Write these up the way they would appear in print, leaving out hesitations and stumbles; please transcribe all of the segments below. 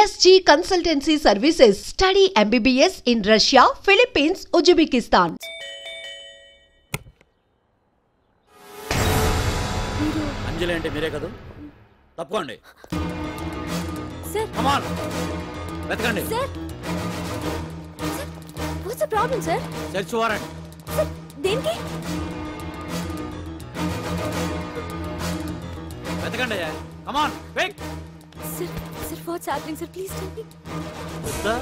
SG Consultancy Services. Study MBBS in Russia, Philippines, Uzbekistan. అంజలి అంటే మీరే కదా? తప్పుకోండి సార్. కమ్ ఆన్ వెతకండి sir. What's the problem sir? Search warrant. Sir దేనికి? వెతకండి. Come on quick. Sir sir what's happening sir? Please tell me. వస్తా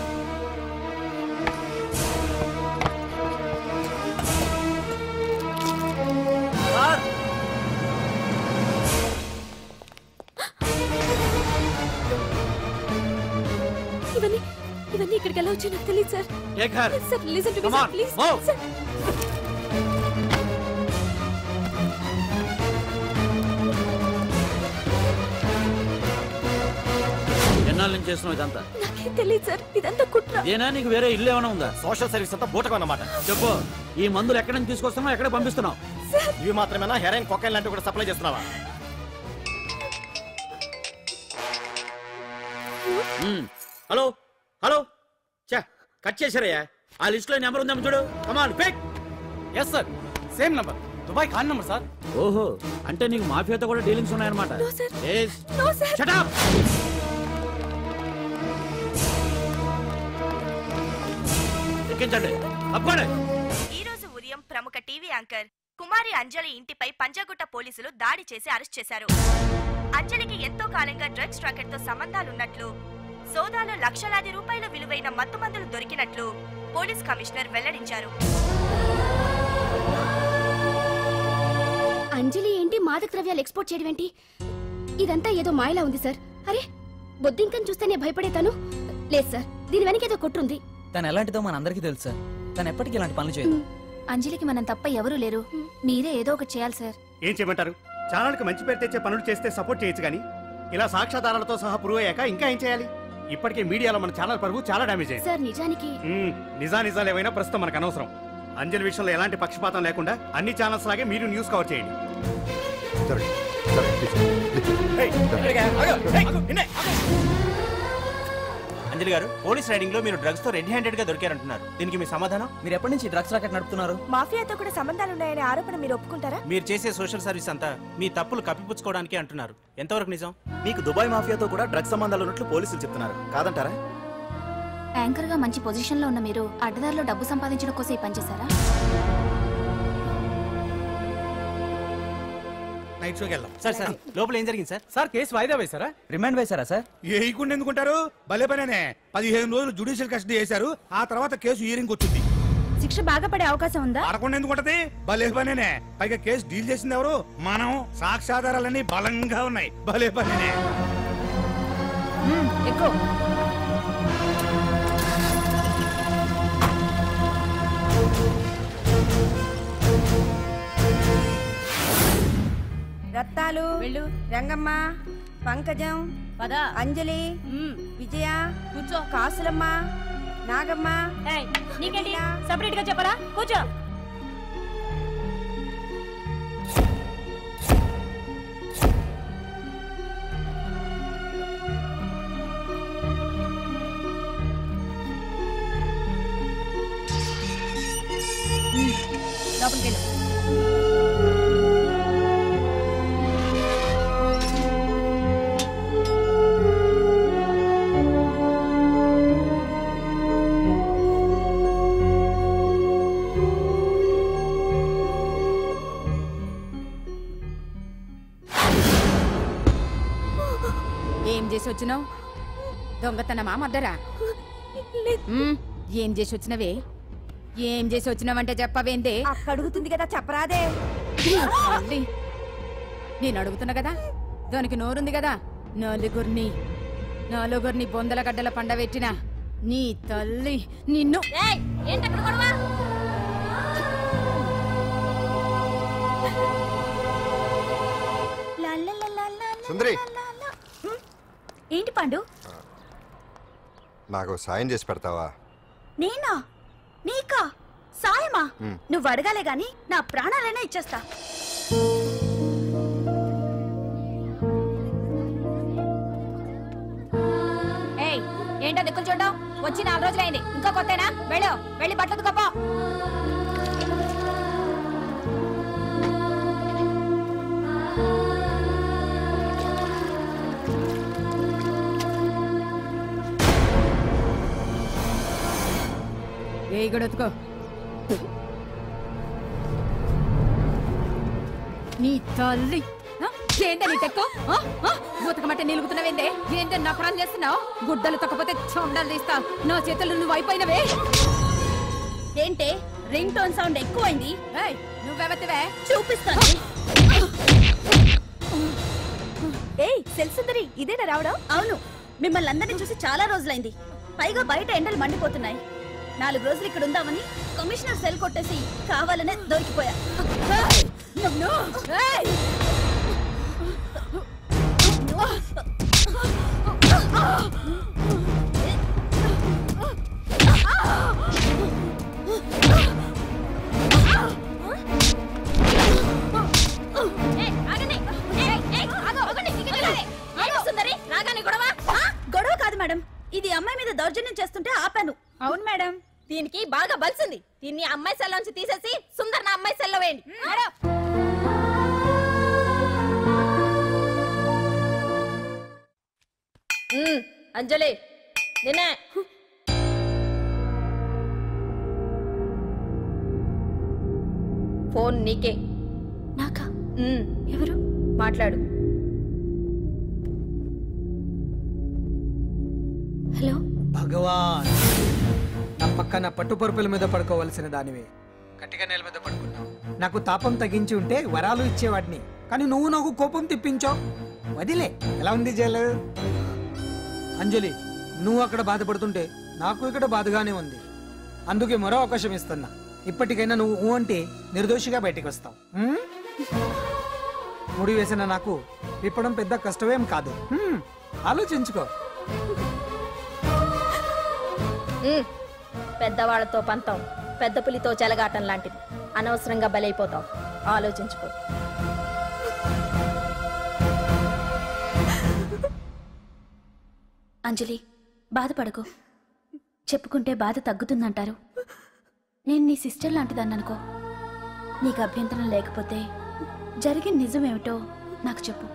sir. ఇవన్నీ ఇక్కడికి ఎలా వచ్చాయో నాకు తెలియదు sir. Take her. Sir listen to me sir please. Sir ఎన్నాళ్ళ నుంచి చేస్తున్నావు ఇదంతా? నాకేం తెలియదు సార్, ఇదంతా కుట్ర. ఇదేనా నీకు వేరే ఇల్లు ఏమైనా ఉందా? సోషల్ సర్వీస్ అంతా బూటకం అన్నమాట. చెప్పు, ఈ మందులు ఎక్కడి నుంచి తీసుకొస్తున్నావు, ఎక్కడ పంపిస్తున్నావు? ఇవి మాత్రమేనా? హెరాయిన్, కొకైన్ లాంటివి కూడా సప్లై చేస్తున్నావా? హలో హలో, చా కట్ చేశారయ్యా. ఆ లిస్ట్ లో నెంబర్ ఉందేమో చూడు. Come on quick. Yes sir, same number, Dubai Khan number sir. ఓహో, అంటే నీకు మాఫియాతో కూడా డీలింగ్స్ ఉన్నాయన్నమాట. No sir. yes. No sir. shut up. ఎక్కించండి, తప్పండి. ఈ రోజు ఉదయం ప్రముఖ టీవీ యాంకర్ కుమారి అంజలి ఇంటిపై పంజాగుట్ట పోలీసులు దాడి చేసి అరెస్ట్ చేశారు. అంజలికి ఎంతో కాలంగా డ్రగ్స్ రాకెట్ తో సంబంధాలున్నట్లు, సోదాలో లక్షలాది రూపాయల విలువైన మత్తుమందులు దొరికినట్లు పోలీస్ కమిషనర్ వెల్లడించారు. అంజలి ఏంటి మాదక ద్రవ్యాలు ఎక్స్పోర్ట్ చేయడం ఏంటి? ఇదంతా ఏదో మాయలా ఉంది సార్. అరే బొద్దింకని చూస్తేనే భయపడేతాను. లేదు సార్, దీని వెనక ఏదో కుట్రుంది. తను ఎలాంటిదో మనందరికీ తెలుసు సార్. తను ఎప్పటికీ ఇలాంటి పనులు చేయదు. అంజలికి మనం తప్ప ఎవరూ లేరు. మీరే ఏదో ఒకటి చేయాలి సార్. ఏం చేయమంటారు? ఛానల్కి మంచి పేరు తెచ్చే పనులు చేస్తే సపోర్ట్ చేయొచ్చు కానీ ఇలా సాక్ష్యాధారాలతో సహా ప్రూవ్ అయ్యాక ఇంకా ఏం చేయాలి? ఇప్పటికే మీడియాలో మన ఛానల్ పరువు చాలా డ్యామేజ్ అయింది సార్. నిజానికి నిజాలు ఏమైనా ప్రస్తుతం మనకు అనవసరం. అంజలి విషయంలో ఎలాంటి పక్షపాతం లేకుండా అన్ని ఛానల్స్ లాగే మీరు న్యూస్ కవర్ చేయండి. అంజలి గారు, పోలీస్ రైడింగ్ లో మీరు డ్రగ్స్ తో రెడ్ హ్యాండెడ్ గా దొరికారంటున్నారు. దీనికి మీ సమాధానం? మీరు ఎప్పటి నుంచి డ్రగ్స్ రాకెట్ నడుపుతున్నారు? మాఫియాతో కూడా సంబంధాలున్నాయనే ఆరోపణ మీరు ఒప్పుకుంటారా? మీరు చేసే సోషల్ సర్వీస్ అంతా మీ తప్పులు కప్పిపుచ్చుకోవడానికి అంటున్నారు. ఎంతవరకు నిజం? మీకు దుబాయ్ మాఫియాతో కూడా డ్రగ్స్ సంబంధాలు ఉన్నట్లు పోలీసులు చెప్తున్నారు, కాదంటారా? యాంకర్ గా మంచి పొజిషన్ లో ఉన్న మీరు అడ్డదారిలో డబ్బు సంపాదించడం కోసం ఈ పనిచేశారా? నైట్ షోకి వెళ్దాం. సార్ సార్, లోపల ఏం జరిగింది సార్? సార్ కేసు వాయిదా వేశారా? రిమాండ్ వేశారా సార్? ఏయకుండా ఎందుకుంటారు? భలే పనేనే. 15 రోజులు జుడిషియల్ కస్టడీ చేశారు. ఆ తర్వాత కేసు హియరింగ్ వచ్చింది. శిక్ష బాగా పడే అవకాశం ఉందా? పడకుండా ఎందుకుంటది? భలే పనేనే. పైగా కేసు డీల్ చేసింది ఎవరు? మనం. సాక్ష్యాధారాలన్నీ బలంగా ఉన్నాయి. భలే పనేనే. ఎక్కువ రత్తాలు, రంగమ్మ, పంకజం, అంజలి, విజయ, కూర్చో, కాసులమ్మ, నాగమ్మ. నీకేంటి సెపరేట్ గా చెప్పరా? కూర్చో. లోపలికి వెళ్ళు. ఏం చేసి వచ్చినావు? దొంగతనమా మద్దరా? ఏం చేసి వచ్చినవే? ఏం చేసి వచ్చినావంటే చెప్పవేందే? అడుగుతుంది కదా, చెప్పరాదే. నేను అడుగుతున్నా కదా, దానికి నోరుంది కదా. నలుగురిని బొందల గడ్డల పండబెట్టిన నీ తల్లి నిన్ను. సుందరి, ఏంటి పండు? నాకు సాయం చేసి పెడతావా? నేనా? నీకా? సాయమా? నువ్వు అడగాలే గాని నా ప్రాణాలైనా ఇచ్చేస్తా. ఏంటో దిక్కులు చూడడం? వచ్చి 4 రోజులైంది, ఇంకా కొత్తేనా? వెళ్ళి బట్టలు కప్ప. ఏ గడతుకో నీ తల్లి. ఏంటని టెక్కు బూతకమంటే నిలుగుతున్నావేందే? ఏంటని నకరం చేస్తున్నావు? గుడ్డలు తక్కపోతే చొండలు తీస్తా. నా చేతులు నువ్వు అయిపోయినవే. ఏంటే రింగ్ టోన్ సౌండ్ ఎక్కువైంది? నువ్వెవతివే? చూపిస్తాను. ఏయ్ సెల్సుందరి, ఇదేనా రావడం? అవును, మిమ్మల్ని అందరినీ చూసి చాలా రోజులైంది. పైగా బయట ఎండలు మండిపోతున్నాయి. 4 రోజులు ఇక్కడ ఉందామని కమిషనర్ సెల్ కొట్టేసి కావాలనే దొరికిపోయా. గొడవ కాదు మేడం, ఇది అమ్మాయి మీద దౌర్జన్యం చేస్తుంటే ఆపాను. అవును మేడం, దీనికి బాగా బలిసింది. దీన్ని అమ్మాయి సెల్లోంచి తీసేసి సుందర్ నా అమ్మాయి సెల్లో వేయండి. అంజలి నిన్నే. ఫోన్ నీకే. నాకా? ఎవరు? మాట్లాడు. హలో. భగవాన్, నా పక్కన పట్టుపరుపుల మీద పడుకోవలసిన దానివే గట్టిగా నేల మీద పడుకున్నావు. నాకు తాపం తగ్గించి ఉంటే వరాలు ఇచ్చేవాడిని, కానీ నువ్వు నాకు కోపం తిప్పించావు. వదిలే. ఎలా ఉంది జైలు? అంజలి, నువ్వు అక్కడ బాధపడుతుంటే నాకు ఇక్కడ బాధగానే ఉంది. అందుకే మరో అవకాశం ఇస్తున్నా. ఇప్పటికైనా నువ్వు అంటే నిర్దోషిగా బయటికి వస్తావు. ముడి వేసిన నాకు విప్పడం పెద్ద కష్టమేం కాదు. ఆలోచించుకో. పెద్దవాళ్లతో పంతం పెద్ద పులితో చెలగాటం లాంటిది. అనవసరంగా బలైపోతావు. ఆలోచించుకో. అంజలి, బాధపడకు. చెప్పుకుంటే బాధ తగ్గుతుందంటారు. నేను నీ సిస్టర్ లాంటిదాన్ని అనుకో. నీకు అభ్యంతరం లేకపోతే జరిగిన నిజమేమిటో నాకు చెప్పు.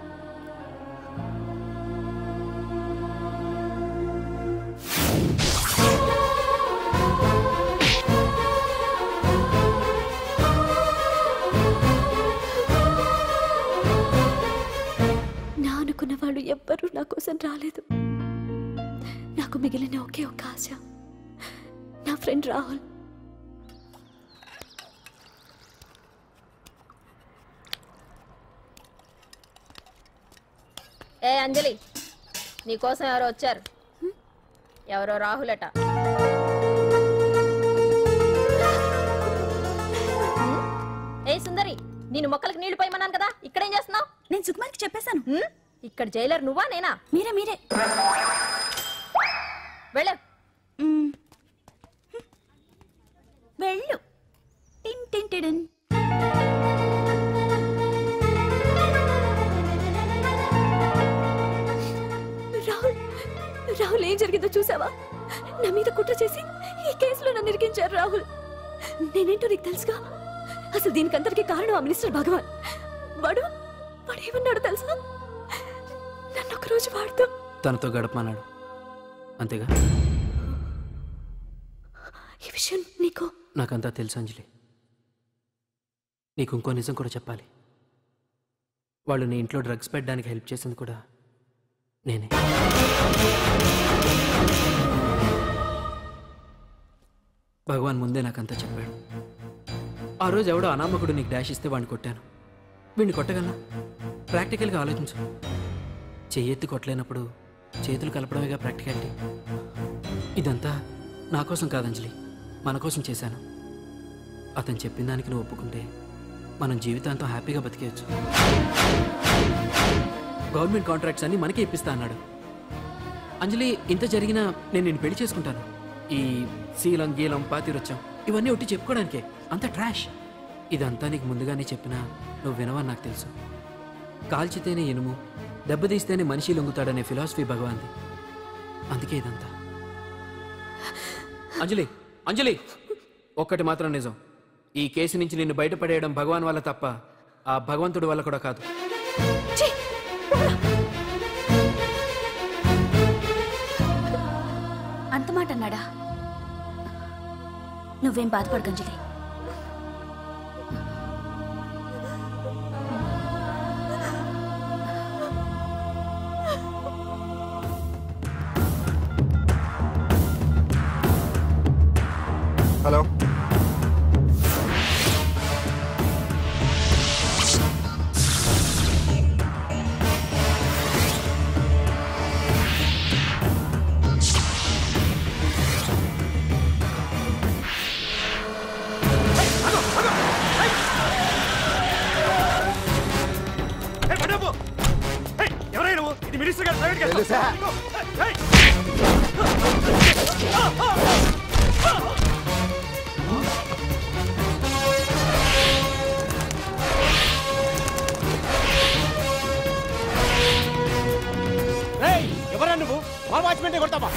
నా అనుకున్న వాళ్ళు ఎవ్వరూ నా కోసం రాలేదు. నాకు మిగిలిన ఒకే ఒక ఆశ, నా ఫ్రెండ్ రాహుల్. ఏ అంజలి, నీకోసం ఎవరో వచ్చారు. ఎవరో రాహుల్ అట. ఏ సుందరి, నేను మొక్కలకు నీళ్లు పోయమన్నాను కదా, ఇక్కడేం చేస్తున్నావు? నేను సుకుమార్కి చెప్పేశాను. ఇక్కడ జైలర్ నువ్వా నేనా? మీరే. వెళ్ళు. వెళ్ళు. టిన్ టిన్ టిడిన్. రాహుల్, ఏం జరిగిందో చూసావా? నా మీద కుట్ర చేసి ఈ కేసులో నన్ను ఇరికించారు రాహుల్. నేనేంటో నీకు తెలుసుగా. అసలు దీనికంతటికీ కారణం ఆ మినిస్టర్ భగవాన్. వాడు ఏమన్నాడు తెలుసా? నన్ను ఒకరోజు వాడుతూ తనతో గడపమన్నాడు, అంతేగా? ఈ విషయం నీకు? నాకంతా తెలుసు అంజలి. నీకు ఇంకో నిజం కూడా చెప్పాలి. వాళ్ళు నీ ఇంట్లో డ్రగ్స్ పెట్టడానికి హెల్ప్ చేసింది కూడా నేనే. భగవాన్ ముందే నాకంతా చెప్పాడు. ఆ రోజు ఎవడో అనామకుడు నీకు డాష్ ఇస్తే వాడిని కొట్టాను. వీడిని కొట్టగలనా? ప్రాక్టికల్గా ఆలోచించు. చెయ్యెత్తి కొట్టలేనప్పుడు చేతులు కలపడమేగా ప్రాక్టికాలిటీ. ఇదంతా నా కోసం కాదంజలి, మన కోసం చేశాను. అతను చెప్పిన దానికి నువ్వు ఒప్పుకుంటే మనం జీవితాంతం హ్యాపీగా బతికేయచ్చు. గవర్నమెంట్ కాంట్రాక్ట్స్ అన్ని మనకే ఇప్పిస్తా అన్నాడు. అంజలి, ఇంత జరిగినా నేను నిన్ను పెళ్లి చేసుకుంటాను. ఈ శీలం గీలం పాతిరొచ్చాం ఇవన్నీ ఒట్టి చెప్పుకోవడానికే, అంత ట్రాష్. ఇదంతా నీకు ముందుగానే చెప్పినా నువ్వు వినవని నాకు తెలుసు. కాల్చితేనే ఇనుము, దెబ్బతీస్తేనే మనిషి లొంగుతాడనే ఫిలాసఫీ భగవాన్ది. అందుకే ఇదంతా. అంజలి, అంజలి, ఒక్కటి మాత్రం నిజం, ఈ కేసు నుంచి నిన్ను బయటపడేయడం భగవాన్ వల్ల తప్ప ఆ భగవంతుడి వల్ల కూడా కాదు. అంత మాట అన్నాడా? నువ్వేం బాధపడకు అంజలి. హలో, ఎవరైనా నువ్వు? ఇది మినిస్టర్ గారు ప్రైవేట్ గెస్ట్ తెలుసా? ఎవరా నువ్వు? మా వాచ్మెంటే కొడతావా?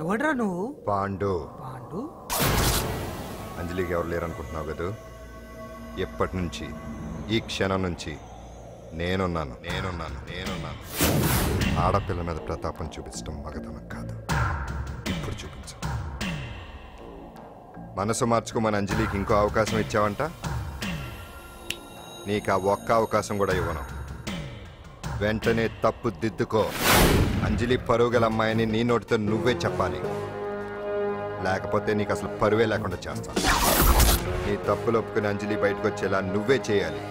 ఎవడ్రా నువ్వు? పాండు. పాండు? అంజలికి ఎవరు లేరనుకుంటున్నావు కదా? ఎప్పటి నుంచి, ఈ క్షణం నుంచి నేనున్నాను. ఆడపిల్ల మీద ప్రతాపం చూపించడం మగతనం కాదు. ఇప్పుడు చూపించు. మనసు మార్చుకోమని అంజలికి ఇంకో అవకాశం ఇచ్చావంట. నీకు ఆ ఒక్క అవకాశం కూడా ఇవ్వను. వెంటనే తప్పు దిద్దుకో. అంజలి పరువుగల అమ్మాయిని నీ నోటితో నువ్వే చెప్పాలి, లేకపోతే నీకు అసలు పరువే లేకుండా చేస్తాను. నీ తప్పులు ఒప్పుకుని అంజలి బయటకు వచ్చేలా నువ్వే చేయాలి.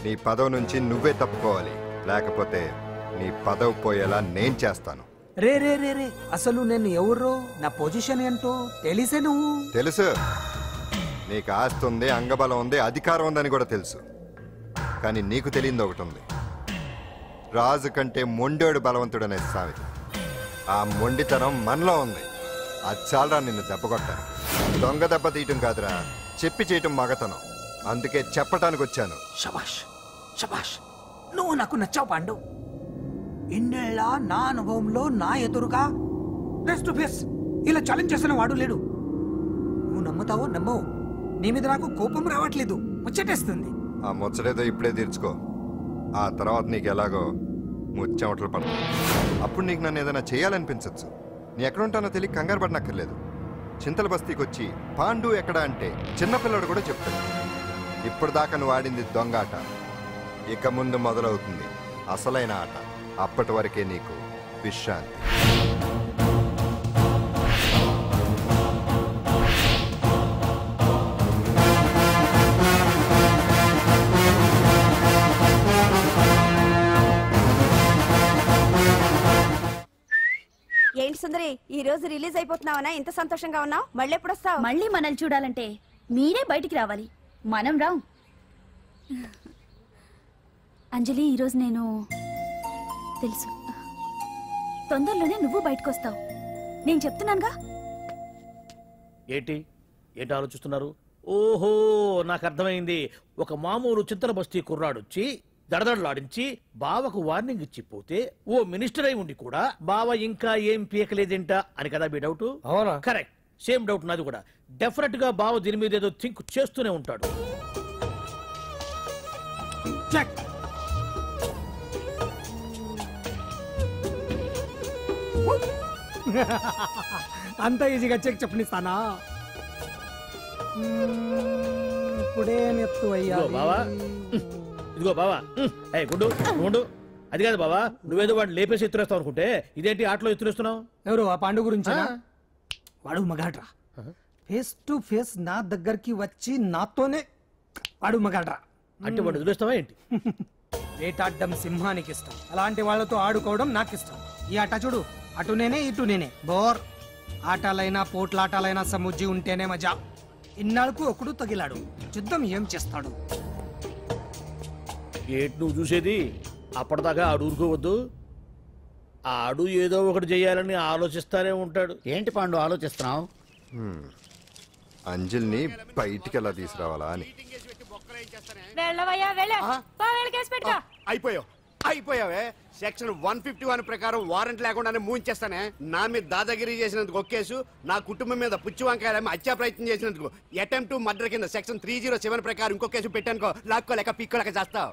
నీ పదవి నుంచి నువ్వే తప్పుకోవాలి, లేకపోతే నీ పదవి పోయేలా నేను చేస్తాను. రే రే రే రే అసలు నేను ఎవరో, నా పొజిషన్ ఏంటో తెలిసే నువ్వు? తెలుసు. నీకు ఆస్తి ఉంది, అంగబలం ఉంది, అధికారం ఉందని కూడా తెలుసు. కానీ నీకు తెలియదు ఒకటి ఉంది. రాజు కంటే మొండోడు బలవంతుడనే సామెత. ఆ మొండితనం మనలో ఉంది. అది చాలరా నిన్ను దెబ్బ కొట్టాను. దొంగ దెబ్బ తీయటం కాదురా, చెప్పి చేయటం మగతనం. అందుకే చెప్పటానికి వచ్చాను. శబాష్ శబాష్, నువ్వు నాకు నచ్చావు పాండు. ఇన్నేళ్ళ నా అనుభవంలో నా ఎదురుగా ఫేస్ టు ఫేస్ ఇలా ఛాలెంజ్ చేసిన వాడు లేడు. నువ్వు నమ్ముతావో నమ్మవు, నీ మీద నాకు కోపం రావట్లేదు, ముచ్చటేస్తుంది. ఆ ముచ్చటేదో ఇప్పుడే తీర్చుకో. ఆ తర్వాత నీకు ఎలాగో ముచ్చెమటలు పడతాయి. అప్పుడు నీకు నన్ను ఏదైనా చేయాలనిపించచ్చు. నీ ఎక్కడుంటానో తెలియ కంగారు పడనక్కర్లేదు. చింతల బస్తీకి వచ్చి పాండు ఎక్కడ అంటే చిన్నపిల్లడు కూడా చెప్తాడు. ఇప్పుడు దాకా నువ్వు ఆడింది దొంగ ఆట. ఇక ముందు మొదలవుతుంది అసలైన ఆట. అప్పటి వరకే నీకు విశ్రాంతి. ఏంటి సుందరి ఈ రోజు రిలీజ్ అయిపోతున్నావనా ఇంత సంతోషంగా ఉన్నావు? మళ్ళీ ఎప్పుడు వస్తావు? మళ్ళీ మనల్ని చూడాలంటే మీరే బయటికి రావాలి, మనం రాం. అంజలి, ఈరోజు నేను తెలుసు తొందరలోనే నువ్వు బయటకు వస్తావు, నేను చెప్తున్నానుగా. ఏంటి ఆలోచిస్తున్నారు? ఓహో, నాకు అర్థమైంది. ఒక మామూలు చింతల బస్తీ కుర్రాడొచ్చి దడదడలాడించి బావకు వార్నింగ్ ఇచ్చిపోతే ఓ మినిస్టర్ అయి ఉండి కూడా బావ ఇంకా ఏం పీకలేదేంట అని కదా మీ డౌట్? అవునా? కరెక్ట్, సేమ్ డౌట్ నాది కూడా. డెఫినెట్ గా బావ దీని మీద ఏదో థింక్ చేస్తూనే ఉంటాడు. అంత ఈజీగా చెక్ చెప్పనిస్తానా? ఇప్పుడే నెత్తు అయ్యా బావా, ఇదిగో బావా. గుండు అది కాదు బావా, నువ్వేదో వాడిని లేపేసి ఎత్తురేస్తావు అనుకుంటే ఇదేంటి ఆటలో ఎత్తురేస్తున్నావు? ఎవరు ఆ పాండు గురించి? వాడు మగాడ్రా, ఫేస్ టు ఫేస్ నా దగ్గరికి వచ్చి నాతోనే వాడు మగాడ్రా. అంటే వాడు వదిలేస్తావా ఏంటి? వేటాడ్డం సింహానికి ఇష్టం, అలాంటి వాళ్ళతో ఆడుకోవడం నాకు ఇష్టం. ఈ ఆట చూడు, అటు నేనే ఇటు నేనే, బోర్. ఆటలైనా పోట్లాటలైనా సముజ్జి ఉంటేనే మజా. ఇన్నాళ్ళకు ఒకడు తగిలాడు, యుద్ధం ఏం చేస్తాడు? ఏంటి నువ్వు చూసేది? అప్పటిదాకా ఆడు ఊరుకోవద్దు. ఆడు ఏదో ఒకటి చేయాలని ఆలోచిస్తానే ఉంటాడు. ఏంటి పాండు ఆలోచిస్తున్నావు? అంజలిని బయటికి ఎలా తీసుకురావాలా అని. అయిపోయావే. సెక్షన్ 151 ప్రకారం వారెంట్ లేకుండానే మూయించేస్తానే. నా మీద దాదాగిరి చేసినందుకు ఒక కేసు, నా కుటుంబం మీద పుచ్చి వంకాయలు హత్యా ప్రయత్నం చేసినందుకు అటెంప్ట్ టు మర్డర్ కింద సెక్షన్ 307 ప్రకారం ఇంకో కేసు పెట్టానుకో, లాక్కోలేక పిక్కోలేక చేస్తావు.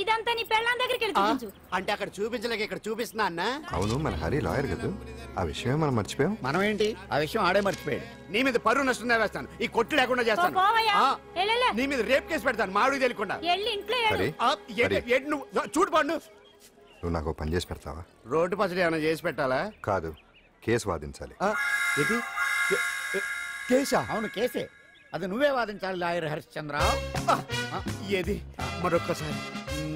ఇదంతా నీ పెళ్ళాం దగ్గరికి వెళ్ళి అంటే అక్కడ చూపించలేక ఇక్కడ చూపిస్తున్నా అన్న. అవును, మన హరి లాయర్ కదా, ఆ విషయమే మనం మర్చిపోయాం. మనం ఏంటి ఆ విషయం ఆడే మర్చిపోయాడు. నీ మీద పరువు నష్టం వేస్తాను, ఈ కొట్టు లేకుండా చేస్తాను. నీ మీద రేప్ కేసు పెడతాను మాడు తెలియకుండా. చూడు పండు, నువ్వు నాకు పని చేసి పెడతావా? రోడ్డు పచ్చడి ఏమైనా చేసి పెట్టాలా? కాదు, కేసు వాదించాలి. కేసా? అవును కేసే, అది నువ్వే వాదించాలి లాయర్ హరిశ్చంద్ర. ఏది మరొక్కసారి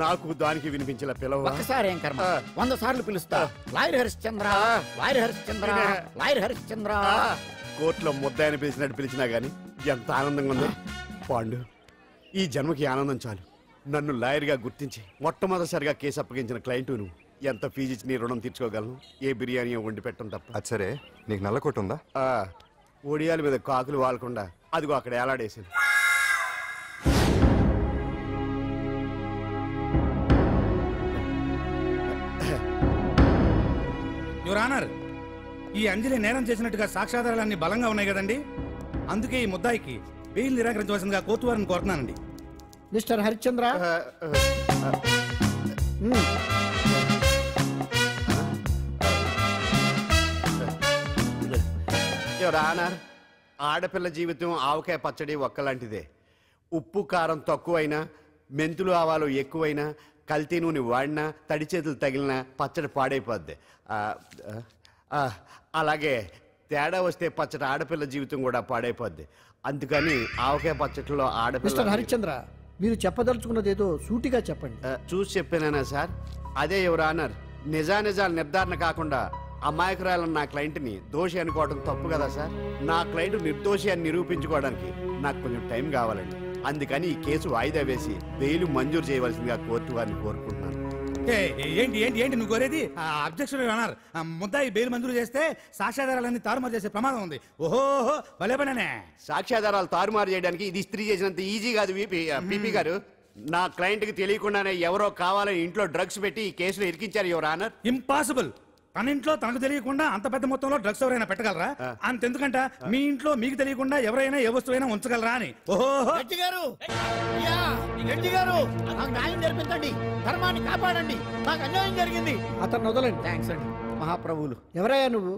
నాకు దానికి వినిపించిన పిలవ. ఒక్కసారి ఏం కర్మ, 100 సార్లు పిలుస్తా. Lawyer Harishchandra, lawyer Harishchandra, lawyer Harishchandra. కోర్టులో ముద్దాయని పిలిచినట్టు పిలిచినా గానీ ఎంత ఆనందంగా ఉందో. పాండు, ఈ జన్మకి ఆనందం చాలు. నన్ను లాయర్గా గుర్తించి మొట్టమొదటిసారిగా కేసు అప్పగించిన క్లయింట్ నువ్వు. ఎంత ఫీజు ఇచ్చి నీ రుణం తీర్చుకోగలను? ఏ బిర్యానీ వండి పెట్టడం తప్ప. అది సరే, నీకు నల్ల కొట్టు ఉందా? ఒడియాల మీద కాకులు వాలకుండా అదిగో అక్కడ ఏలాడేసింది. యువర్ ఆనర్, ఈ అంజలి నేరం చేసినట్టుగా సాక్ష్యాధారాలన్నీ బలంగా ఉన్నాయి కదండి. అందుకే ఈ ముద్దాయికి బెయిల్ నిరాకరించవలసిందిగా కోర్టు వారిని కోరుతున్నానండి. మిస్టర్ హరిశ్చంద్ర, ఆడపిల్ల జీవితం ఆవకాయ పచ్చడి ఒక్కలాంటిదే. ఉప్పు కారం తక్కువైనా, మెంతులు ఆవాలు ఎక్కువైనా, కల్తీ నూనె వాడినా, తడి చేతులు తగిలినా పచ్చడి పాడైపోద్ది. అలాగే తేడా వస్తే పచ్చడి ఆడపిల్ల జీవితం కూడా పాడైపోద్ది. అందుకని ఆవకాయ పచ్చడిలో ఆడపిల్ల. హరిశ్చంద్ర, మీరు చెప్పదలుచుకున్నది ఏదో సూటిగా చెప్పండి. చూసి చెప్పానా సార్? అదే యువర్ ఆనర్, నిజానిజాలు నిర్ధారణ కాకుండా అమాయకురాలను నా క్లయింట్ని దోషి అనుకోవడం తప్పు కదా సార్? నా క్లయింట్ నిర్దోషి అని నిరూపించుకోవడానికి నాకు కొంచెం టైం కావాలండి. అందుకని ఈ కేసు వాయిదా వేసి బెయిల్ మంజూరు చేయవలసిందిగా కోర్టు వారిని కోరుకుంటున్నాను. ఏంటి ఏంటి ఏంటి నువ్వు కోరేది? అబ్జెక్షన్ అన్నారు. ముద్దాయి బెయిల్ మంజూరు చేస్తే సాక్ష్యాధారాలన్నీ తారుమారు చేసే ప్రమాదం ఉంది. ఓహో, భలే పనేనే. సాక్ష్యాధారాలు తారుమారు చేయడానికి ఇది ఇస్త్రీ చేసినంత ఈజీ కాదు పీపీ గారు. నా క్లయింట్ కి తెలియకుండానే ఎవరో కావాలని ఇంట్లో డ్రగ్స్ పెట్టి ఈ కేసులో ఇరికించారు యువర్ ఆనర్. ఇంపాసిబుల్. తన ఇంట్లో తనకు తెలియకుండా అంత పెద్ద మొత్తంలో డ్రగ్స్ ఎవరైనా పెట్టగలరా? అంతెందుకంట మీ ఇంట్లో మీకు తెలియకుండా ఎవరైనా ఏ వస్తువైనా ఉంచగలరా అని. ఓహో, న్యాయం జరిపించండి, ధర్మాన్ని కాపాడండి, నాకు అన్యాయం జరిగింది. అతను వదలండి. థ్యాంక్స్ అండి మహాప్రభువులు. ఎవరయ్యా నువ్వు?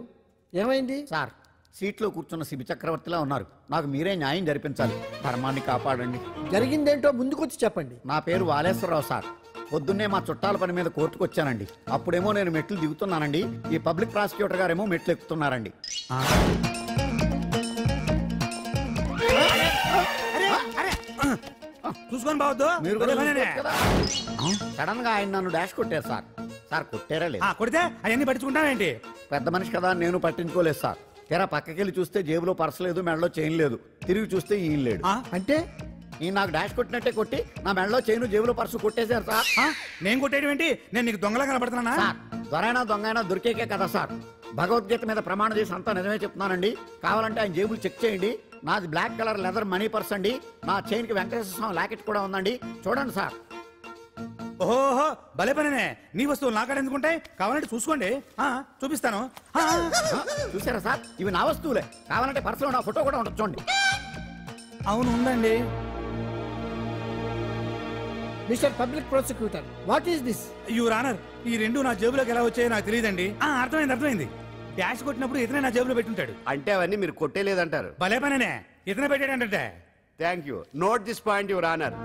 ఏమైంది? సార్, సీట్లో కూర్చున్న శిబి చక్రవర్తిలా ఉన్నారు. నాకు మీరే న్యాయం జరిపించాలి, ధర్మాన్ని కాపాడండి. జరిగిందేంటో ముందుకొచ్చి చెప్పండి. నా పేరు వాలేశ్వరరావు సార్. పొద్దున్నే మా చుట్టాల పని మీద కోర్టుకు వచ్చానండి. అప్పుడేమో నేను మెట్లు దిగుతున్నానండి, ఈ పబ్లిక్ ప్రాసిక్యూటర్ గారేమో మెట్లు ఎక్కుతున్నారండి. చూసుకొని బావద్దు. మీరు సడన్ గా ఆయన నన్ను డాష్ కొట్టారు సార్. సార్ కొట్టారా లేదు కొడితే అవన్నీ పట్టించుకుంటావేంటి? పెద్ద మనిషి కదా నేను పట్టించుకోలేదు సార్. తెరా పక్కకెళ్ళి చూస్తే జేబులో పర్స్ లేదు, మెడలో చైన్ లేదు. తిరిగి చూస్తే ఈయన లేడు. అంటే ఈయన నాకు డాష్ కొట్టినట్టే కొట్టి నా మెడలో చైన్ జేబులో పర్సు కొట్టేశారు సార్. నేను కొట్టేయడం ఏంటి? నేను నీకు దొంగలా కనబడుతున్నా? సార్ దొరైనా దొంగైనా దొరికేకే కదా సార్. భగవద్గీత మీద ప్రమాణం చేసి అంతా నిజమే చెప్తున్నానండి. కావాలంటే ఆయన జేబులు చెక్ చేయండి. నాది black colour leather money purse అండి. నా చైన్ కి వెంకటేశ్వర స్వామి లాకెట్ కూడా ఉందండి. చూడండి సార్. ఓహో భలే పనే. నీ వస్తువులు నాకాడ ఎందుకుంటాయి? కావాలంటే చూసుకోండి, చూపిస్తాను. చూసారా సార్, ఇవి నా వస్తువులే. కావాలంటే పర్సులో నా ఫోటో కూడా ఉంటుంది చూడండి. అవును ఉందండి. Mister public prosecutor, what is this? Your honour, ఈ రెండు నా జేబులోకి ఎలా వచ్చాయో నాకు తెలియదండి. అర్థమైంది. డాష్ కొట్టినప్పుడు ఇతనే నా జేబులో పెట్టుంటాడు. అంటే అవన్నీ మీరు కొట్టేలేదంటారు? భలే పనే, ఇతనే పెట్టాడంటే. Thank you. Note this point your honour.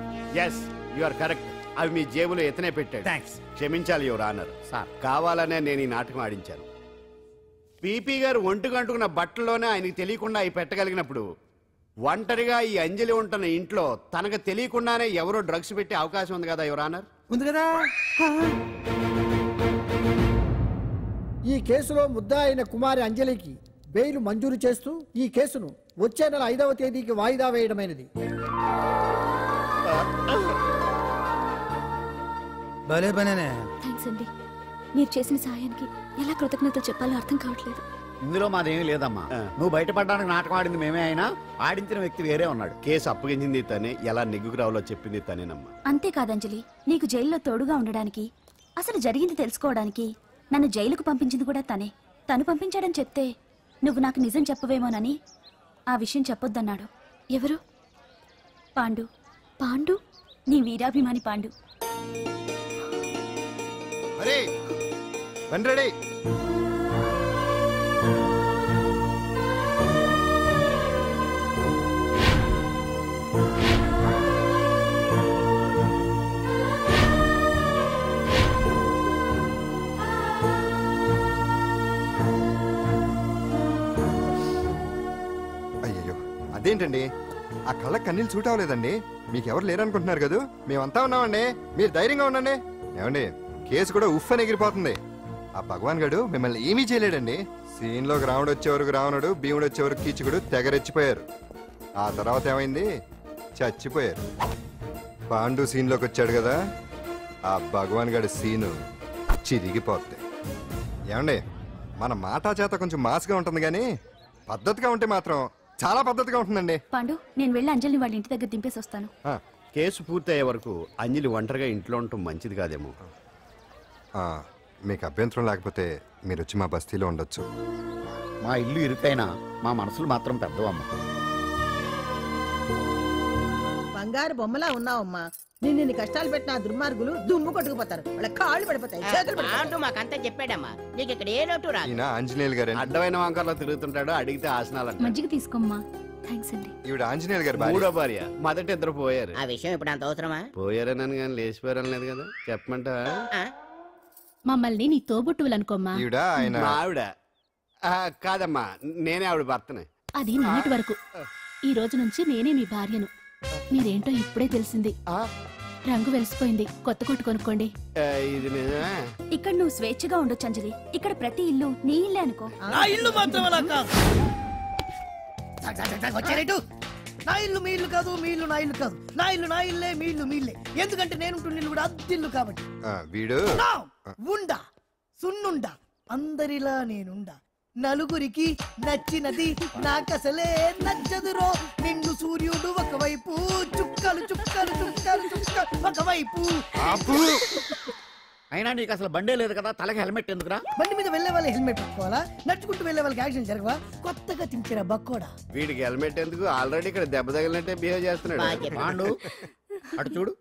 Yes you are correct. అవి మీ జేబులో ఇతనే పెట్టాడు. థ్యాంక్స్. క్షమించాలి యువర్ ఆనర్. సార్ కావాలనే నేను ఈ నాటకం ఆడించాను. పీపీ గారు ఒంటికంటుకున్న బట్టల్లోనే ఆయనకి తెలియకుండా అవి పెట్టగలిగినప్పుడు ఒంటరిగా ఈ అంజలి ఉంటున్న ఇంట్లో తనకు తెలియకుండానే ఎవరో డ్రగ్స్ పెట్టే అవకాశం ఉంది కదా యువర్ ఆనర్? ఉంది కదా. ఈ కేసులో ముద్దా అయిన కుమారి అంజలికి బెయిల్ మంజూరు చేస్తూ ఈ కేసును వచ్చే నెల 5వ తేదీకి వాయిదా వేయడమైనది. భలే పనే. థ్యాంక్స్ అండి. మీరు చేసిన సహాయానికి ఎలా కృతజ్ఞతలు చెప్పాలో అర్థం కావట్లేదు. ఇందులో మాదేమీ లేదమ్మా. నువ్వు బయటపడడానికి నాటకం ఆడింది మేమే అయినా ఆడించిన వ్యక్తి వేరే ఉన్నాడు. కేసు అప్పగించింది తనే, ఎలా నెగ్గుకు రావాలో చెప్పింది తనేనమ్మా. అంతేకాదంజలి, నీకు జైల్లో తోడుగా ఉండడానికి, అసలు జరిగింది తెలుసుకోవడానికి నన్ను జైలుకు పంపించింది కూడా తనే. తను పంపించాడని చెప్తే నువ్వు నాకు నిజం చెప్పవేమోనని ఆ విషయం చెప్పొద్దన్నాడు. ఎవరు? పాండు. పాండు, నీ వీరాభిమాని పాండు. అయ్యో అదేంటండి, ఆ కళ్ళ కన్నీళ్ళు సూట్ అవ్వలేదండి. మీకెవరు లేరనుకుంటున్నారు కదా, మేమంతా ఉన్నామండి. మీరు ధైర్యంగా ఉండండి. ఏమండి, కేసు కూడా ఉఫ్ అని ఎగిరిపోతుంది. ఆ భగవాన్ గడు మిమ్మల్ని ఏమీ చేయలేడండి. సీన్లోకి రావణుడు వచ్చేవరకు రావణుడు, భీముడు వచ్చేవరకు కీచుకుడు తెగరెచ్చిపోయారు. ఆ తర్వాత ఏమైంది? చచ్చిపోయారు. పాండు సీన్లోకి వచ్చాడు కదా, ఆ భగవాన్ గడి సీను చిరిగిపోద్ది. ఏమండి, మన మాటా చేత కొంచెం మాస్గా ఉంటుంది కానీ పద్ధతిగా ఉంటే మాత్రం చాలా పద్ధతిగా ఉంటుందండి. పాండు, నేను వెళ్ళి అంజలిని వాళ్ళ ఇంటి దగ్గర దింపేసి వస్తాను. కేసు పూర్తయ్యే వరకు అంజలి ఒంటరిగా ఇంట్లో ఉండటం మంచిది కాదేమో. మీకు అభ్యంతరం లేకపోతే మీరు వచ్చి మా బస్తీలో ఉండొచ్చు. మా ఇల్లు ఇరుకైనా మా మనసులు మాత్రం పెద్దవమ్మ. బంగారు బొమ్మలా ఉన్నావమ్మా. నిన్ను కష్టాలు పెట్టిన దుర్మార్గులు దుమ్ము కొట్టుకుపోతారు. వాళ్ళ కాళ్ళు పడిపోతాయి, చేతులు పడిపోతాయి. మాకంతా చెప్పాడమ్మా. నీకు ఇక్కడ ఏ లోటు రాదు. ఆంజనేయులు గారు అడ్డమైన వంకర్లో తిరుగుతుంటాడు. అడిగితే ఆసనాలు. మజ్జిగ తీసుకోమ్మా. థ్యాంక్స్ అండి. ఈవిడ ఆంజనేయులు గారు మూడో భార్య. మొదట ఇద్దరు పోయారు. ఆ విషయం ఇప్పుడు అంత అవసరమా? పోయారనని కానీ లేచిపోయారని లేదు కదా. చెప్పమంటా? మమ్మల్ని నీ తోబుట్టువులనుకోమ్మా. ఆవిడ కాదమ్మా, నేనే ఆవిడ భర్తనే. అది నిన్నటి వరకు. ఈ రోజు నుంచి నేనే మీ భార్యను. మీరేంటో ఇప్పుడే తెలిసింది. రంగు వెలిసిపోయింది, కొత్త కొట్టు కొనుక్కోండి. ఇది నిజమే. ఇక్కడ నువ్వు స్వేచ్ఛగా ఉండొచ్చు అంజలి. ఇక్కడ ప్రతి ఇల్లు నీ ఇల్లే అనుకో. నా ఇల్లు మాత్రం అలా కాదు. నా ఇల్లు మీ ఇల్లు కాదు, మీ ఇల్లు నా ఇల్లు కాదు. నా ఇల్లు నా ఇల్లే, మీ ఇల్లు మీ ఇల్లే. ఎందుకంటే నేను ఇల్లు కూడా అద్దిల్లు కాబట్టి. వీడు ఉండా సున్నుండా అందరిలా నేనుండా. నలుగురికి నచ్చినది నాకసలే నచ్చదురో. నిండు సూర్యుడు ఒకవైపు, చుక్కలు చుక్కలు చుక్కలు చుక్కలు ఒకవైపు. అయినా నీకు అసలు బండే లేదు కదా, తలకి హెల్మెట్ ఎందుకురా? బండి మీద వెళ్లే వాళ్ళు హెల్మెట్ పెట్టుకోవాలా? నడుచుకుంటూ వెళ్లే వాళ్ళకి యాక్సిడెంట్ జరగవా? కొత్తగా తింటారా బక్కోడా? వీడికి హెల్మెట్ ఎందుకు? ఆల్రెడీ ఇక్కడ దెబ్బ తగిలినట్టే బిహేవ్ చేస్తున్నాడు. పాండు అటు చూడు.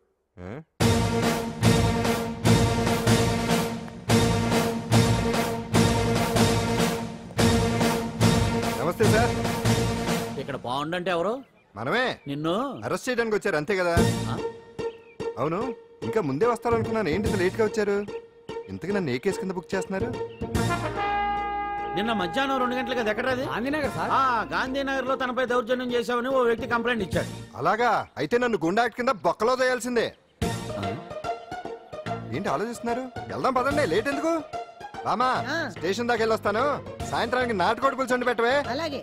నమస్తే సార్. ఇక్కడ బాగుండంటే ఎవరు? మనమే. నిన్ను అరెస్ట్ చేయడానికి వచ్చారు అంతే కదా? అవును, ఇంకా ముందే వస్తారనుకున్నాను. ఏంటి లేట్ గా వచ్చారు? ఇంతకీ నన్ను ఏ కేసు కింద బుక్ చేస్తున్నారు? నిన్న మధ్యాహ్నం 2 గంటలకు అది ఎక్కడది? గాంధీనగర్ సార్. గాంధీనగర్ లో తనపై దౌర్జన్యం చేశామని ఓ వ్యక్తి కంప్లైంట్ ఇచ్చాడు. అలాగా? అయితే నన్ను గుండా యాక్ట్ కింద బొక్కలో చేయాల్సిందే. ఏంటి ఆలోచిస్తున్నారు? వెళ్దాం పదండి, లేట్ ఎందుకు? రామా స్టేషన్ దాకా వెళ్ళొస్తాను. సాయంత్రానికి నాటుకోడి పులుసు వండి పెట్టవే. అలాగే.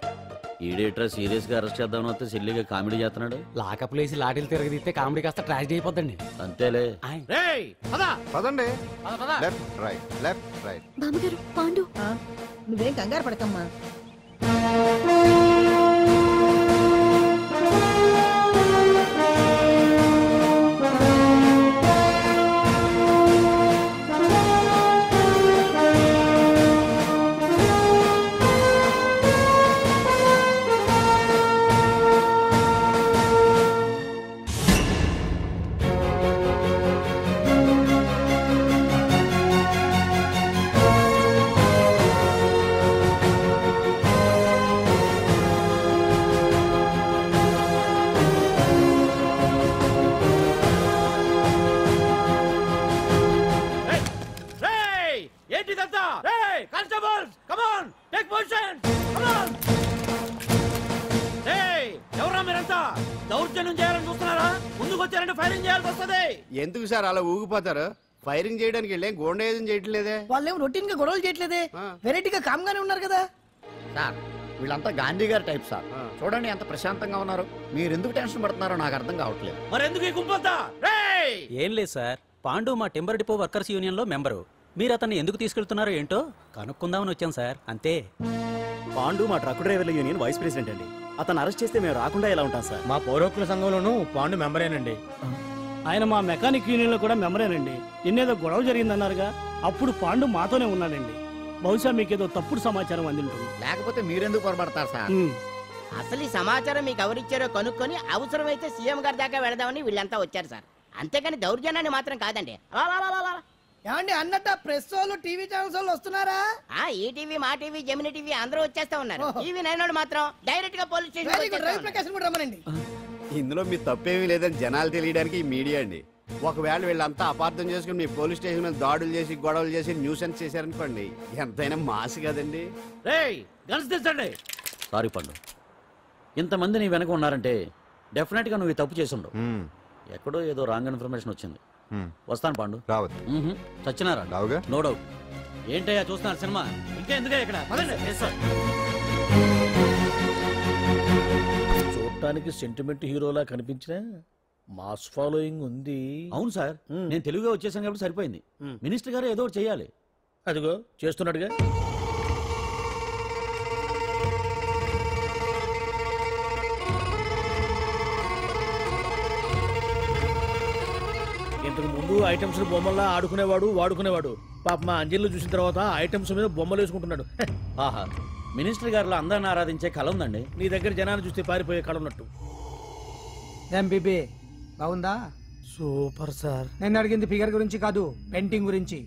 ఈడేట్రా సీరియస్ గా అరెస్ట్ చేద్దామని వస్తే సిల్లిగా కామెడీ చేస్తున్నాడు. లాకప్ లేసి లాఠీలు తిరగదీస్తే కామెడీ కాస్త ట్రాజడీ అయిపోద్దండి. అంతేలే. పదండి. Left right left right. బామ్మగారు పాండు నువ్వేం కంగారు పడకమ్మా. ఎందుకు సార్ అలా ఊగిపోతారు? ఫైరింగ్ చేయడానికి వెళ్ళే గోండేజం చేయట్లేదే. వాళ్ళేం రొటీన్ గా గొడవలు చేయట్లేదే, వెరైటీగా కామ్ గానే ఉన్నారు కదా సార్. వీళ్ళంతా గాంధీ గారి టైప్ సార్. చూడండి ఎంత ప్రశాంతంగా ఉన్నారు. మీరు ఎందుకు టెన్షన్ పడుతున్నారో నాకు అర్థం కావట్లేదు. మరెందుకు ఈ గుంపంతా? ఏం లేదు సార్, పాండు మా టింబర్ డిపో వర్కర్స్ యూనియన్ లో మెంబరు. మీరు అతన్ని ఎందుకు తీసుకెళ్తున్నారో ఏంటో కనుక్కుందామని వచ్చాం సార్, అంతే. పాండు మా ట్రక్ డ్రైవర్ల యూనియన్ వైస్ ప్రెసిడెంట్ అండి. అతను అరెస్ట్ చేస్తే మేము రాకుండా ఎలా ఉంటాం సార్? మా పౌరోక్తుల సంఘంలోనూ పాండు మెంబరేనండి. ఆయన మా మెకానిక్ యూనియన్ లో కూడా మెంబరేనండి. నిన్నేదో గొడవ జరిగిందన్నారుగా, అప్పుడు పాండు మాతోనే ఉన్నాడండి. బహుశా మీకేదో తప్పుడు సమాచారం అందింటుంది. లేకపోతే మీరెందుకు పొరపడతారు సార్? అసలు ఈ సమాచారం మీకు ఎవరిచ్చారో కనుక్కొని అవసరమైతే సీఎం గారి దాకా వెళదామని వీళ్ళంతా వచ్చారు సార్. అంతేకాని దౌర్జన్యాన్ని మాత్రం కాదండి. ఏమండి అన్నట్టు ప్రెస్ వాళ్ళు టీవీ ఛానల్స్ వాళ్ళు వస్తున్నారా? ఈ టీవీ మా టీవీ జమిని టీవీ అందరూ వచ్చేస్తా ఉన్నారు. టీవీ నైన్ మాత్రం డైరెక్ట్ గా పోలీస్ స్టేషన్ రమ్మనండి. ఇందులో మీ తప్పేమీ లేదని జనాలు తెలియడానికి ఈ మీడియా అండి. ఒకవేళ వీళ్ళంతా అపార్థం చేసుకుని మీ పోలీస్ స్టేషన్ మీద దాడులు చేసి గొడవలు చేసి న్యూసెన్స్ చేశారనుకోండి, ఎంతైనా మాసి కదండి. సారీ పండు, ఇంతమంది నీ వెనక ఉన్నారంటే డెఫినెట్ గా నువ్వు తప్పు చేసి ఉండవు. ఎక్కడో ఏదో రాంగ్ ఇన్ఫర్మేషన్ వచ్చింది. వస్తాను పాండు. రావద్దు. చచ్చినారా? No doubt. ఏంటయ్యా చూస్తున్నారు సినిమా? ఇంకా ఎందుకే ఇక్కడ? చూడటానికి సెంటిమెంట్ హీరోలా కనిపించిన మాస్ ఫాలోయింగ్ ఉంది. అవును సార్, నేను తెలుగుగా వచ్చేసాను కాబట్టి సరిపోయింది. మినిస్టర్ గారు ఏదో ఒకటి చేయాలి. అదిగో చేస్తున్నాడుగా. ఇంతకు ముందు ఐటమ్స్ బొమ్మల్లా ఆడుకునేవాడు, వాడుకునేవాడు. పాప మా అంజలిలో చూసిన తర్వాత ఐటమ్స్ మీద బొమ్మలు వేసుకుంటున్నాడు. ఆహా, మినిస్టర్ గారిలో అందరిని ఆరాధించే కళ ఉందండి. నీ దగ్గర జనాన్ని చూస్తే పారిపోయే కళ ఉన్నట్టు. ఎంబీబీ బాగుందా? Super sir. నేను అడిగింది ఫిగర్ గురించి కాదు, పెయింటింగ్ గురించి.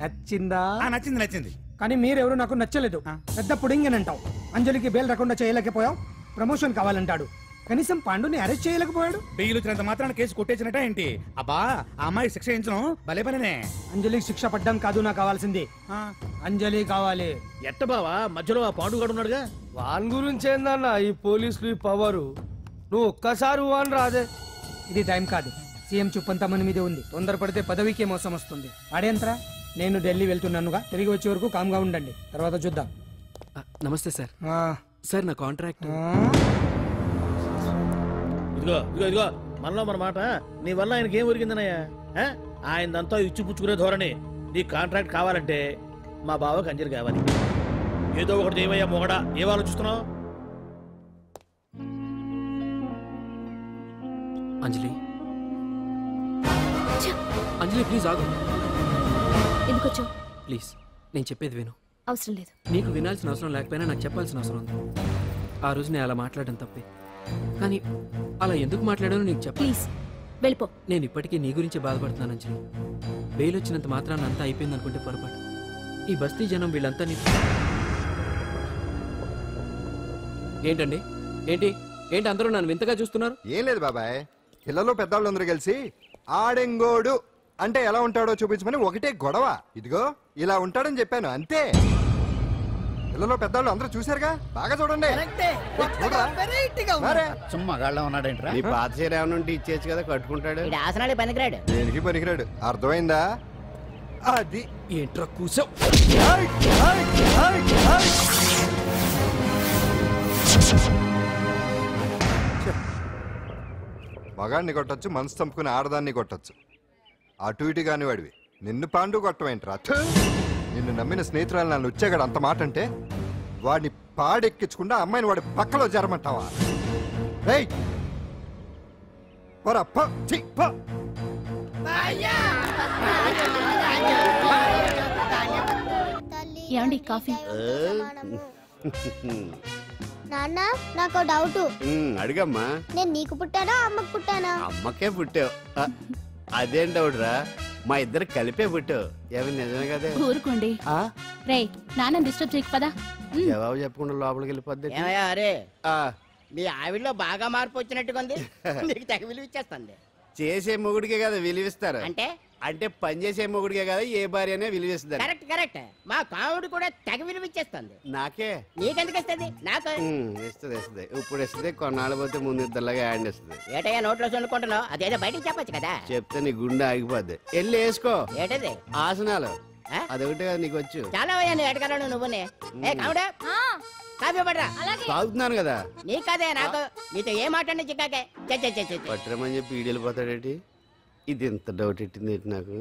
నచ్చిందా? నచ్చింది నచ్చింది. కానీ మీరెవరు నాకు నచ్చలేదు. పెద్ద పుడింగ్ అని అంటావు. అంజలికి బెయిల్ రాకుండా చేయలేకపోయావు. ప్రమోషన్ కావాలంటాడు. కనీసం పాండుని అరెస్ట్ చేయలేకపోయాడు. బెయిల్ వచ్చినంత మాత్రాన కేసు కొట్టేసినట్ట ఏంటి? అబ్బా, ఆ అమ్మాయి శిక్ష వేయించడం భలే పనినే. అంజలికి శిక్ష పడ్డం కాదు నాకు కావాల్సింది. అంజలి కావాలి. ఎట్ట బావా, మధ్యలో ఆ పాండుగాడు ఉన్నాడుగా. వాన్ గురించి ఏందన్నా ఈ పోలీసులు పవరు? నువ్వు ఒక్కసారి వాన్ రాదే. ఇది టైం కాదు. సీఎం చూపంతా మన మీదే ఉంది. తొందరపడితే పదవికే మోసం వస్తుంది. అడేంతరా, నేను ఢిల్లీ వెళ్తున్నానుగా. తిరిగి వచ్చే వరకు కామ్గా ఉండండి, తర్వాత చూద్దాం. నమస్తే సార్. సార్ నా కాంట్రాక్ట్. ఇదిగో ఇదిగో ఇదిగో, మనలో మన మాట. నీ వల్ల ఆయనకి ఏం ఒరిగిందనయ్యా? ఆయనదంతా ఇచ్చిపుచ్చుకునే ధోరణి. నీ కాంట్రాక్ట్ కావాలంటే మా బావకి అంజలి కావాలి. ఏదో ఒకటి ఏమయ్యా మొగడా, ఏం ఆలోచిస్తున్నావు? అంజలి, అంజలి ప్లీజ్ ఆగు. ఎందుకు వచ్చావు? ప్లీజ్ నేను చెప్పేది విను. అవసరం లేదు. నీకు వినాల్సిన అవసరం లేకపోయినా నాకు చెప్పాల్సిన అవసరం ఉంది. ఆ రోజు నేను అలా మాట్లాడడం తప్పే, కానీ అలా ఎందుకు మాట్లాడానో నీకు చెప్ప. ప్లీజ్ వెళ్ళిపో. నేను ఇప్పటికీ నీ గురించి బాధపడుతున్నాను అంజలి. బెయిల్ వచ్చినంత మాత్రాన్ని అంతా అయిపోయింది అనుకుంటే పొరపాటు. ఈ బస్తీ జనం వీళ్ళంతా ఏంటండి? ఏంటి ఏంటి అందరూ నన్ను వింతగా చూస్తున్నారు? ఏం లేదు బాబాయ్, పిల్లలు పెద్దవాళ్ళు అందరూ కలిసి ఆడెంగోడు అంటే ఎలా ఉంటాడో చూపించమని ఒకటే గొడవ. ఇదిగో ఇలా ఉంటాడని చెప్పాను అంతే. పిల్లలు పెద్దవాళ్ళు అందరూ చూశారుగా, బాగా చూడండి. మగాళ్ళ ఉన్నాడేంట్రా? నీ పాత చీర ఏమన్నా ఉంటే ఇచ్చేచ్చు కదా, కట్టుకుంటాడు. ఆసనాలే పనికిరాడు. దేనికి పనికిరాడు, అర్థమైందా? అది ఏంట్రా కూసావు? మగాడిని కొట్టచ్చు, మనసు చంపుకుని ఆడదాన్ని కొట్టచ్చు. అటు ఇటు కాని వాడివి నిన్ను పాండు కొట్టమేంట్రా? నిన్ను నమ్మిన స్నేహితురాలు నన్ను వచ్చాగాడు అంత మాట అంటే వాడిని పాడెక్కించకుండా అమ్మాయిని వాడి పక్కలో జరమంటావా? ఏమండి కాఫీ? నాన్న నాకు డౌట్. అడిగమ్మా. నేను నీకు పుట్టానా అమ్మకు పుట్టానా? అమ్మకే పుట్టావు. అదేం డౌట్ రా, మా ఇద్దరు కలిపే పుట్టావు. ఏమి నిజమే కదే? ఊరుకోండి. రే నాన్న డిస్టర్బ్ చేయకు పదా. జవాబు చెప్పకుండా లోపలికి వెళ్ళిపోద్ది. అరే మీ ఆవిడలో బాగా మార్పు వచ్చినట్టుగా ఉంది. నీకు తెగ విలువ ఇచ్చేస్తుంది. చేసే మొగుడికే కదా విలువిస్తారు. అంటే అంటే పని చేసే మొగుడికే కదా ఏ భార్య అనే విలువిస్తుంది. Correct correct. మా కావుడు కూడా తెగ విలువ ఇచ్చేస్తుంది. నాకే? నీకెందుకు ఇస్తుంది? నాకు ఇస్తుంది ఇస్తుంది. ఇప్పుడు ఇస్తుంది, కొన్నాళ్ళు పోతే ముందు ఇద్దరులాగా హ్యాండ్ ఇస్తుంది. ఏటయ్యా నోట్లో చల్లుకుంటున్నావు? అదేదో బయటికి చెప్పొచ్చు కదా. చెప్తే నీ గుండె ఆగిపోద్ది. వెళ్ళి వేసుకో. ఏటది? ఆసనాలు. అదొకటి కదా నీకు వచ్చు. చాలా ఎడగలను నువ్వునే. ఏ కావుడా కాఫీ పడరా. తాగుతున్నాను కదా. నీ కదే నాకు. నీతో ఏ మాట్లాడి చిక్కాకే పట్టరమని చెప్పి ఈడు వెళ్ళిపోతాడేటి? ఇది ఎంత డౌట్ ఎట్టింది నాకు.